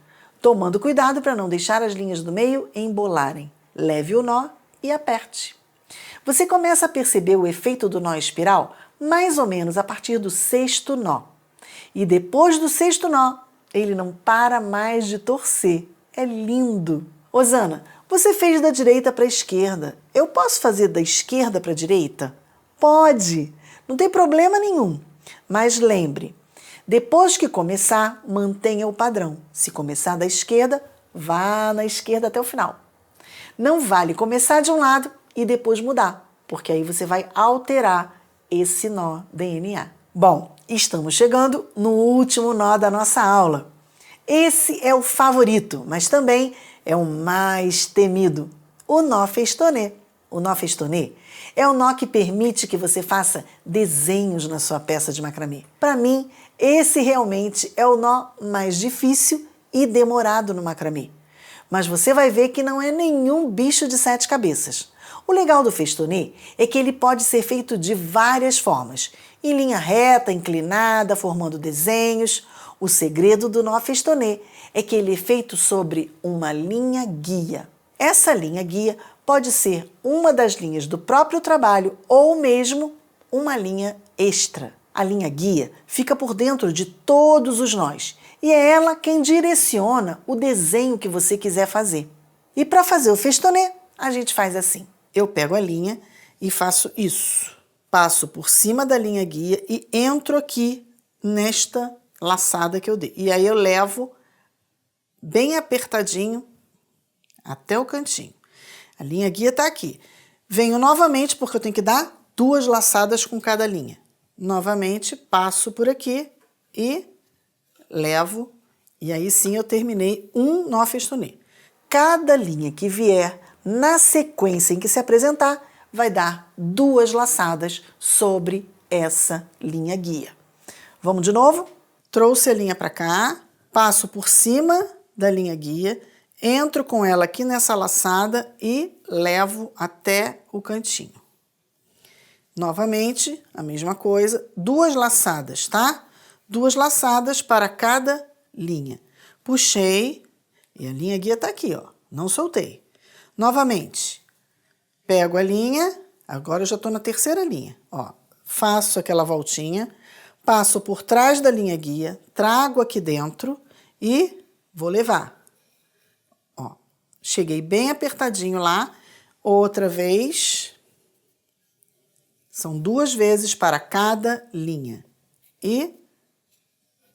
Speaker 1: tomando cuidado para não deixar as linhas do meio embolarem. Leve o nó e aperte. Você começa a perceber o efeito do nó espiral mais ou menos a partir do 6º nó. E depois do 6º nó, ele não para mais de torcer. É lindo! Osana, você fez da direita para a esquerda. Eu posso fazer da esquerda para a direita? Pode! Não tem problema nenhum. Mas lembre, depois que começar, mantenha o padrão. Se começar da esquerda, vá na esquerda até o final. Não vale começar de um lado e depois mudar, porque aí você vai alterar esse nó DNA. Bom, estamos chegando no último nó da nossa aula. Esse é o favorito, mas também é o mais temido, o nó festonê. O nó festonê é o nó que permite que você faça desenhos na sua peça de macramê. Para mim, esse realmente é o nó mais difícil e demorado no macramê. Mas você vai ver que não é nenhum bicho de 7 cabeças. O legal do festonê é que ele pode ser feito de várias formas, em linha reta, inclinada, formando desenhos. O segredo do nó festonê é que ele é feito sobre uma linha guia. Essa linha guia pode ser uma das linhas do próprio trabalho ou mesmo uma linha extra. A linha guia fica por dentro de todos os nós e é ela quem direciona o desenho que você quiser fazer. E para fazer o festonê, a gente faz assim. Eu pego a linha e faço isso. Passo por cima da linha guia e entro aqui nesta laçada que eu dei. E aí eu levo bem apertadinho até o cantinho. A linha guia está aqui. Venho novamente porque eu tenho que dar 2 laçadas com cada linha. Novamente, passo por aqui e levo. E aí sim eu terminei um nó festonê. Cada linha que vier na sequência em que se apresentar, vai dar 2 laçadas sobre essa linha guia. Vamos de novo? Trouxe a linha para cá, passo por cima da linha guia, entro com ela aqui nessa laçada e levo até o cantinho. Novamente, a mesma coisa, 2 laçadas, tá? 2 laçadas para cada linha. Puxei e a linha guia tá aqui, ó, não soltei. Novamente, pego a linha, agora eu já tô na terceira linha, ó. Faço aquela voltinha, passo por trás da linha guia, trago aqui dentro e vou levar. Ó, cheguei bem apertadinho lá, outra vez. São 2 vezes para cada linha. E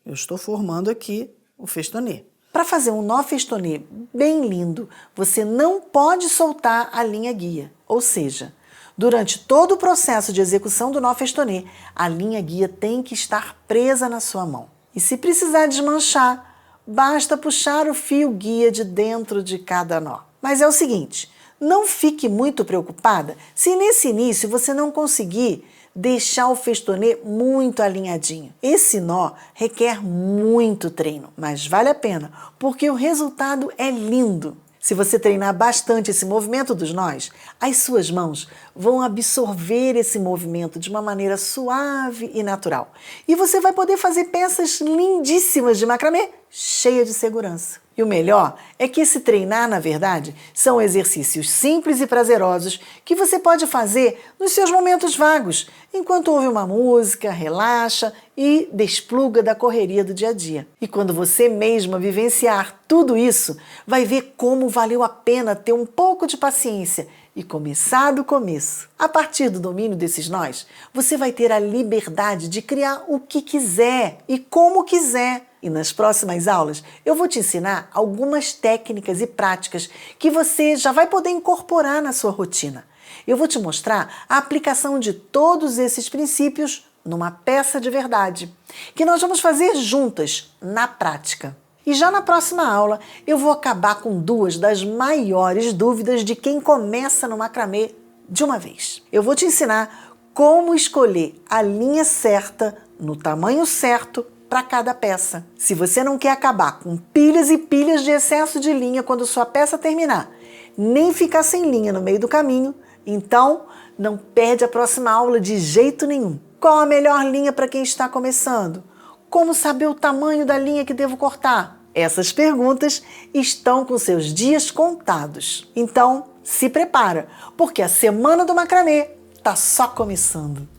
Speaker 1: eu estou formando aqui o festonê. Para fazer um nó festonê bem lindo, você não pode soltar a linha guia. Ou seja, durante todo o processo de execução do nó festonê, a linha guia tem que estar presa na sua mão. E se precisar desmanchar, basta puxar o fio guia de dentro de cada nó. Mas é o seguinte, não fique muito preocupada se nesse início você não conseguir deixar o festonê muito alinhadinho. Esse nó requer muito treino, mas vale a pena, porque o resultado é lindo. Se você treinar bastante esse movimento dos nós, as suas mãos vão absorver esse movimento de uma maneira suave e natural. E você vai poder fazer peças lindíssimas de macramê, cheia de segurança. E o melhor é que esse treinar, na verdade, são exercícios simples e prazerosos que você pode fazer nos seus momentos vagos, enquanto ouve uma música, relaxa e despluga da correria do dia a dia. E quando você mesma vivenciar tudo isso, vai ver como valeu a pena ter um pouco de paciência e começar do começo. A partir do domínio desses nós, você vai ter a liberdade de criar o que quiser e como quiser. E nas próximas aulas eu vou te ensinar algumas técnicas e práticas que você já vai poder incorporar na sua rotina. Eu vou te mostrar a aplicação de todos esses princípios numa peça de verdade, que nós vamos fazer juntas, na prática. E já na próxima aula eu vou acabar com 2 das maiores dúvidas de quem começa no macramê de uma vez. Eu vou te ensinar como escolher a linha certa, no tamanho certo, para cada peça. Se você não quer acabar com pilhas e pilhas de excesso de linha quando sua peça terminar, nem ficar sem linha no meio do caminho, então não perde a próxima aula de jeito nenhum. Qual a melhor linha para quem está começando? Como saber o tamanho da linha que devo cortar? Essas perguntas estão com seus dias contados. Então, se prepara, porque a semana do macramê está só começando.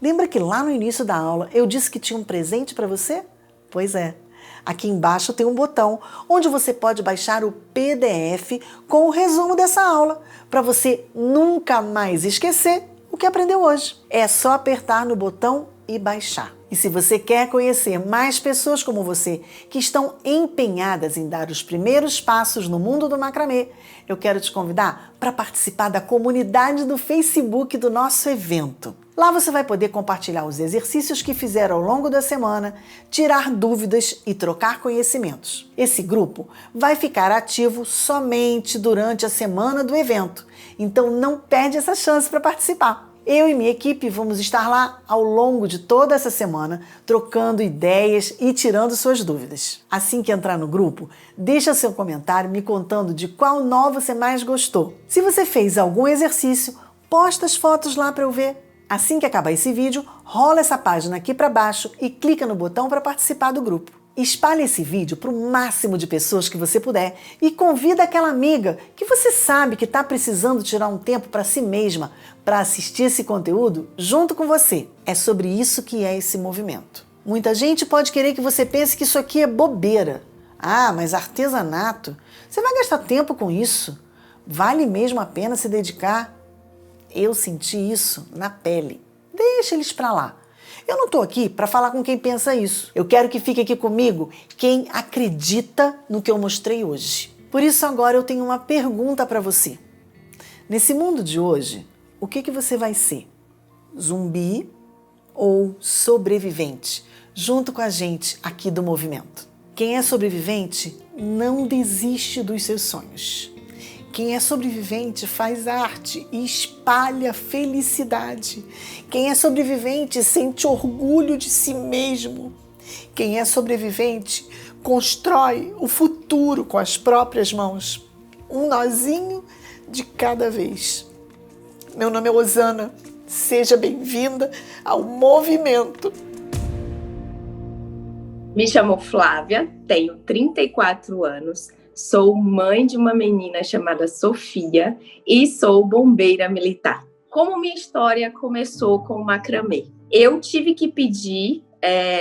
Speaker 1: Lembra que lá no início da aula eu disse que tinha um presente para você? Pois é. Aqui embaixo tem um botão onde você pode baixar o PDF com o resumo dessa aula, para você nunca mais esquecer o que aprendeu hoje. É só apertar no botão e baixar. E se você quer conhecer mais pessoas como você que estão empenhadas em dar os primeiros passos no mundo do macramê, eu quero te convidar para participar da comunidade do Facebook do nosso evento. Lá você vai poder compartilhar os exercícios que fizeram ao longo da semana, tirar dúvidas e trocar conhecimentos. Esse grupo vai ficar ativo somente durante a semana do evento, então não perde essa chance para participar. Eu e minha equipe vamos estar lá ao longo de toda essa semana, trocando ideias e tirando suas dúvidas. Assim que entrar no grupo, deixa seu comentário me contando de qual nó você mais gostou. Se você fez algum exercício, posta as fotos lá para eu ver. Assim que acabar esse vídeo, rola essa página aqui para baixo e clica no botão para participar do grupo. Espalhe esse vídeo para o máximo de pessoas que você puder e convida aquela amiga que você sabe que está precisando tirar um tempo para si mesma para assistir esse conteúdo junto com você. É sobre isso que é esse movimento. Muita gente pode querer que você pense que isso aqui é bobeira. Mas artesanato? Você vai gastar tempo com isso? Vale mesmo a pena se dedicar? Eu senti isso na pele. Deixa eles para lá. Eu não estou aqui para falar com quem pensa isso. Eu quero que fique aqui comigo quem acredita no que eu mostrei hoje. Por isso agora eu tenho uma pergunta para você. Nesse mundo de hoje, o que você vai ser? Zumbi, ou sobrevivente, junto com a gente aqui do movimento. Quem é sobrevivente não desiste dos seus sonhos. Quem é sobrevivente faz arte e espalha felicidade. Quem é sobrevivente sente orgulho de si mesmo. Quem é sobrevivente constrói o futuro com as próprias mãos, um nozinho de cada vez. Meu nome é Osana, seja bem-vinda ao movimento.
Speaker 13: Me chamo Flávia, tenho 34 anos, sou mãe de uma menina chamada Sofia e sou bombeira militar. Como minha história começou com o macramê? Eu tive que pedir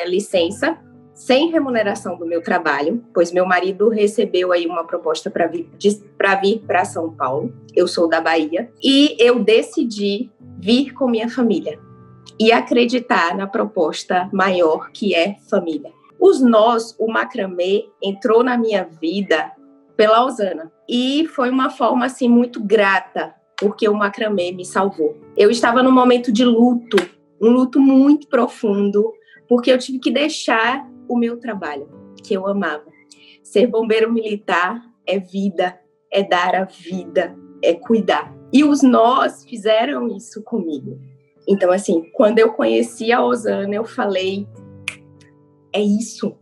Speaker 13: licença sem remuneração do meu trabalho, pois meu marido recebeu aí uma proposta para vir para São Paulo. Eu sou da Bahia e eu decidi vir com minha família e acreditar na proposta maior que é família. O macramê entrou na minha vida pela Osana e foi uma forma assim muito grata, porque o macramê me salvou. Eu estava num momento de luto, um luto muito profundo, porque eu tive que deixar o meu trabalho, que eu amava. Ser bombeiro militar é vida, é dar a vida, é cuidar. E os nós fizeram isso comigo. Então, assim, quando eu conheci a Osana, eu falei, é isso.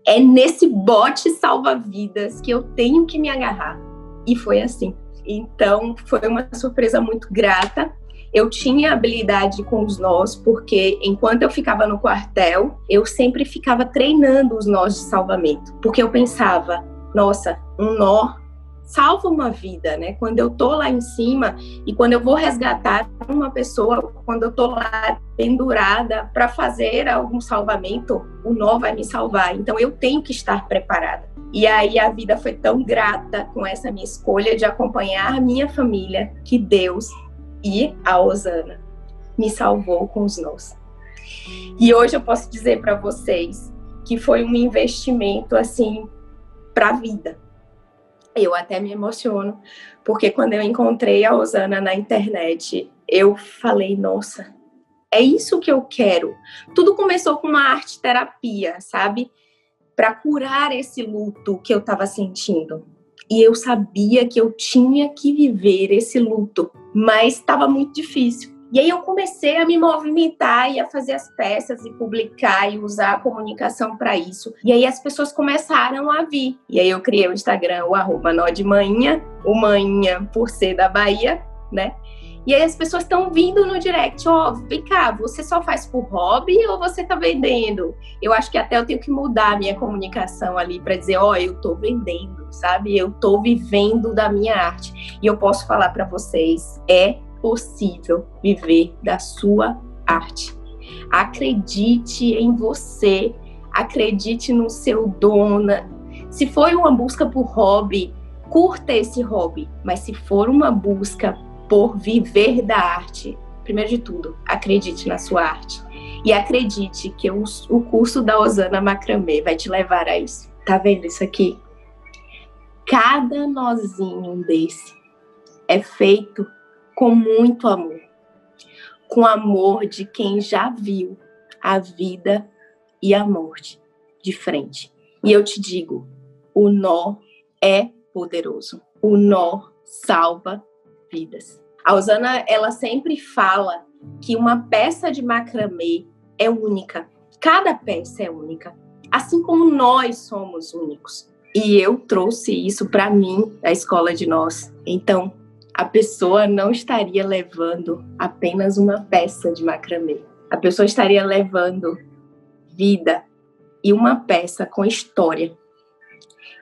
Speaker 13: É nesse bote salva-vidas que eu tenho que me agarrar. E foi assim. Então, foi uma surpresa muito grata. Eu tinha habilidade com os nós, porque enquanto eu ficava no quartel, eu sempre ficava treinando os nós de salvamento. Porque eu pensava, nossa, um nó salva uma vida, né? Quando eu tô lá em cima e quando eu vou resgatar uma pessoa, quando eu tô lá pendurada para fazer algum salvamento, o nó vai me salvar. Então eu tenho que estar preparada. E aí a vida foi tão grata com essa minha escolha de acompanhar a minha família, que Deus e a Osana me salvou com os nós. E hoje eu posso dizer para vocês que foi um investimento assim para a vida. Eu até me emociono, porque quando eu encontrei a Osana na internet, eu falei, nossa, é isso que eu quero. Tudo começou com uma arte-terapia, sabe? Para curar esse luto que eu estava sentindo. E eu sabia que eu tinha que viver esse luto, mas estava muito difícil. E aí eu comecei a me movimentar e a fazer as peças e publicar e usar a comunicação para isso. E aí as pessoas começaram a vir. E aí eu criei o Instagram, o @NóDeMainha, o Mainha por ser da Bahia, né? E aí as pessoas estão vindo no direct, vem cá, você só faz por hobby ou você tá vendendo? Eu acho que até eu tenho que mudar a minha comunicação ali para dizer, eu tô vendendo, sabe? Eu tô vivendo da minha arte. E eu posso falar para vocês, é possível viver da sua arte. Acredite em você, acredite no seu dom. Se for uma busca por hobby, curta esse hobby, mas se for uma busca por viver da arte, primeiro de tudo, acredite na sua arte e acredite que o curso da Osana Macramê vai te levar a isso. Tá vendo isso aqui? Cada nozinho desse é feito com muito amor, com amor de quem já viu a vida e a morte de frente. E eu te digo, o nó é poderoso, o nó salva vidas. A Osana, ela sempre fala que uma peça de macramê é única, cada peça é única, assim como nós somos únicos. E eu trouxe isso para mim, da Escola de Nós. Então, a pessoa não estaria levando apenas uma peça de macramê. A pessoa estaria levando vida e uma peça com história.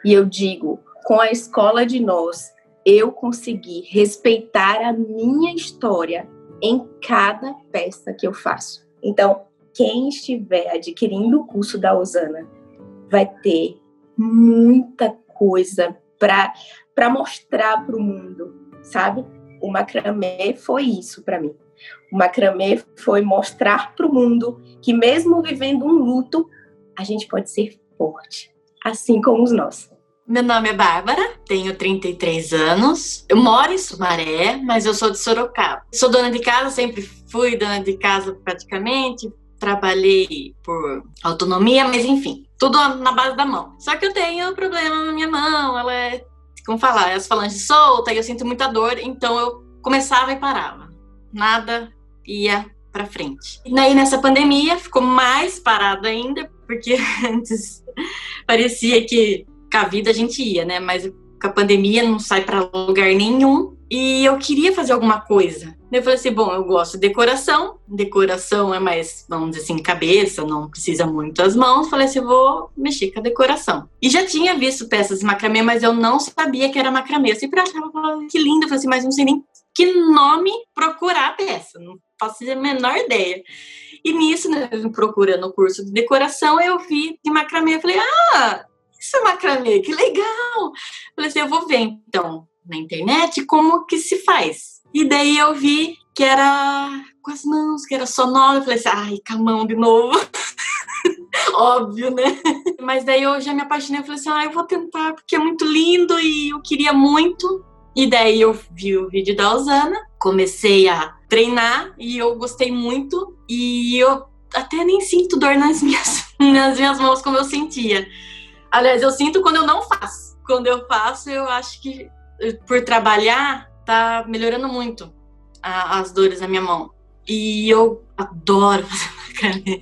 Speaker 13: E eu digo, com a Escola de Nós, eu consegui respeitar a minha história em cada peça que eu faço. Então, quem estiver adquirindo o curso da Osana vai ter muita coisa para mostrar para o mundo, sabe? O macramê foi isso para mim. O macramê foi mostrar para o mundo que mesmo vivendo um luto, a gente pode ser forte, assim como os nós.
Speaker 14: Meu nome é Bárbara, tenho 33 anos. Eu moro em Sumaré, mas eu sou de Sorocaba. Sou dona de casa, sempre fui dona de casa praticamente, trabalhei por autonomia, mas enfim, tudo na base da mão. Só que eu tenho problema na minha mão, ela é, como falar, as falanges soltas, e eu sinto muita dor, então eu começava e parava. Nada ia pra frente. E aí nessa pandemia ficou mais parado ainda, porque antes parecia que com a vida a gente ia, né? Mas com a pandemia não sai pra lugar nenhum. E eu queria fazer alguma coisa. Eu falei assim, bom, eu gosto de decoração. Decoração é mais, vamos dizer assim, cabeça, não precisa muito as mãos. Falei assim, vou mexer com a decoração. E já tinha visto peças de macramê, mas eu não sabia que era macramê. Eu sempre achava que lindo. Eu falei assim, mas não sei nem que nome procurar a peça. Não faço a menor ideia. E nisso, né, procurando o curso de decoração, eu vi de macramê. Eu falei, isso é macramê, que legal. Eu falei assim, eu vou ver então na internet como que se faz. E daí eu vi que era com as mãos, que era sonoro. Eu falei assim, com a mão de novo. Óbvio, né? Mas daí eu já me apaixonei. Eu falei assim, eu vou tentar, porque é muito lindo e eu queria muito. E daí eu vi o vídeo da Osana, comecei a treinar e eu gostei muito. E eu até nem sinto dor nas minhas mãos como eu sentia. Aliás, eu sinto quando eu não faço. Quando eu faço, eu acho que por trabalhar, tá melhorando muito as dores na minha mão. E eu adoro fazer macramê.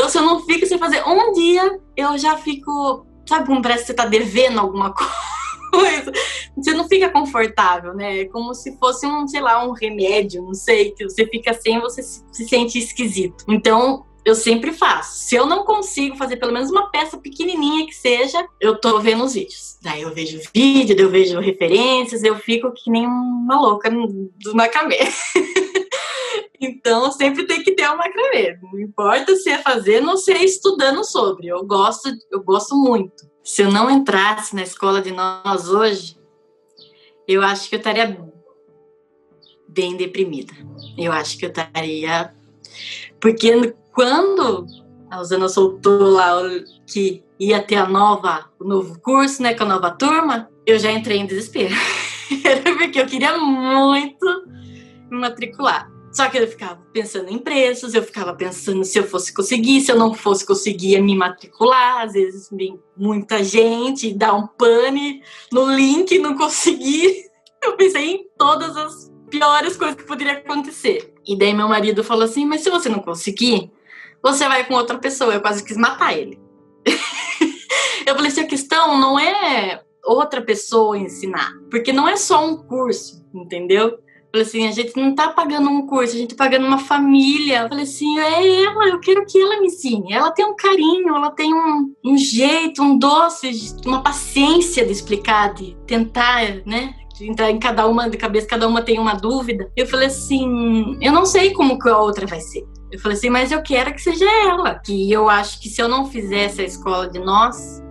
Speaker 14: Se eu não fico sem fazer um dia, eu já fico... Sabe como parece que você tá devendo alguma coisa? Você não fica confortável, né? É como se fosse um remédio, não sei, que você fica sem, você se sente esquisito. Então, eu sempre faço. Se eu não consigo fazer pelo menos uma peça pequenininha que seja, eu tô vendo os vídeos. Daí eu vejo vídeo, daí eu vejo referências, eu fico que nem uma louca do macramê. Então, sempre tem que ter um macramê. Não importa se é fazendo ou se é estudando sobre. Eu gosto muito. Se eu não entrasse na escola de nós hoje, eu acho que eu estaria bem deprimida. Eu acho que eu estaria... Porque quando a Osana soltou lá que ia ter o novo curso, né, com a nova turma, eu já entrei em desespero. Porque eu queria muito me matricular. Só que eu ficava pensando em preços, eu ficava pensando se eu fosse conseguir, se eu não fosse conseguir me matricular. Às vezes vem muita gente, dá um pane no link, não consegui. Eu pensei em todas as piores coisas que poderiam acontecer. E daí meu marido falou assim, mas se você não conseguir, você vai com outra pessoa. Eu quase quis matar ele. Eu falei assim, a questão não é outra pessoa ensinar, porque não é só um curso, entendeu? Eu falei assim, a gente não tá pagando um curso, a gente tá pagando uma família. Eu falei assim, eu quero que ela me ensine. Ela tem um carinho, ela tem um jeito, um doce, uma paciência de explicar, de tentar, né? De entrar em cada uma, de cabeça, cada uma tem uma dúvida. Eu falei assim, eu não sei como que a outra vai ser. Eu falei assim, mas eu quero que seja ela. Que eu acho que se eu não fizesse a escola de nós,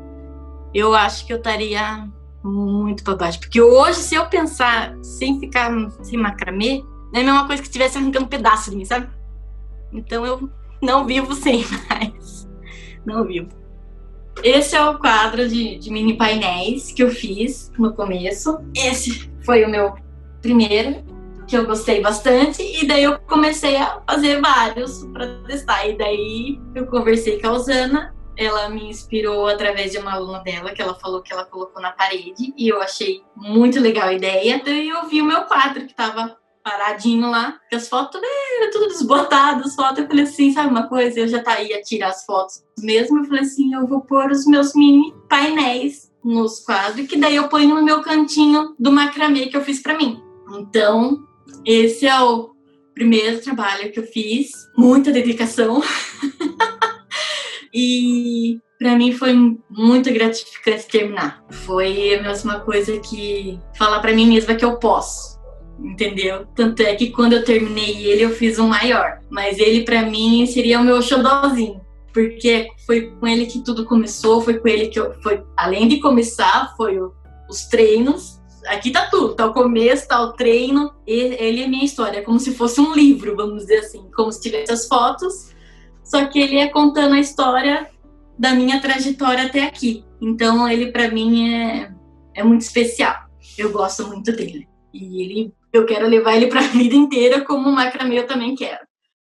Speaker 14: eu acho que eu estaria muito para baixo. Porque hoje, se eu pensar sem ficar sem macramê, é a mesma coisa que estivesse arrancando um pedaço de mim, sabe? Então eu não vivo sem mais. Não vivo. Esse é o quadro de mini painéis que eu fiz no começo. Esse foi o meu primeiro, que eu gostei bastante. E daí eu comecei a fazer vários para testar. E daí eu conversei com a Osana. Ela me inspirou através de uma aluna dela, que ela falou que ela colocou na parede. E eu achei muito legal a ideia. Daí eu vi o meu quadro, que estava paradinho lá, que as fotos era tudo desbotado, as fotos. Eu falei assim, sabe uma coisa? Eu já ia tirar as fotos mesmo. Eu falei assim, eu vou pôr os meus mini painéis nos quadros, que daí eu ponho no meu cantinho do macramê que eu fiz pra mim. Então, esse é o primeiro trabalho que eu fiz. Muita dedicação. E pra mim foi muito gratificante terminar. Foi a mesma coisa que falar pra mim mesma que eu posso. Entendeu? Tanto é que quando eu terminei ele, eu fiz um maior. Mas ele, pra mim, seria o meu xodózinho. Porque foi com ele que tudo começou, foi com ele que além de começar, foi os treinos. Aqui tá tudo, tá o começo, tá o treino. Ele é minha história, é como se fosse um livro, vamos dizer assim. Como se tivesse as fotos, só que ele é contando a história da minha trajetória até aqui. Então, ele, pra mim, é muito especial. Eu gosto muito dele. E ele Eu quero levar ele para a vida inteira, como o macramê eu também quero.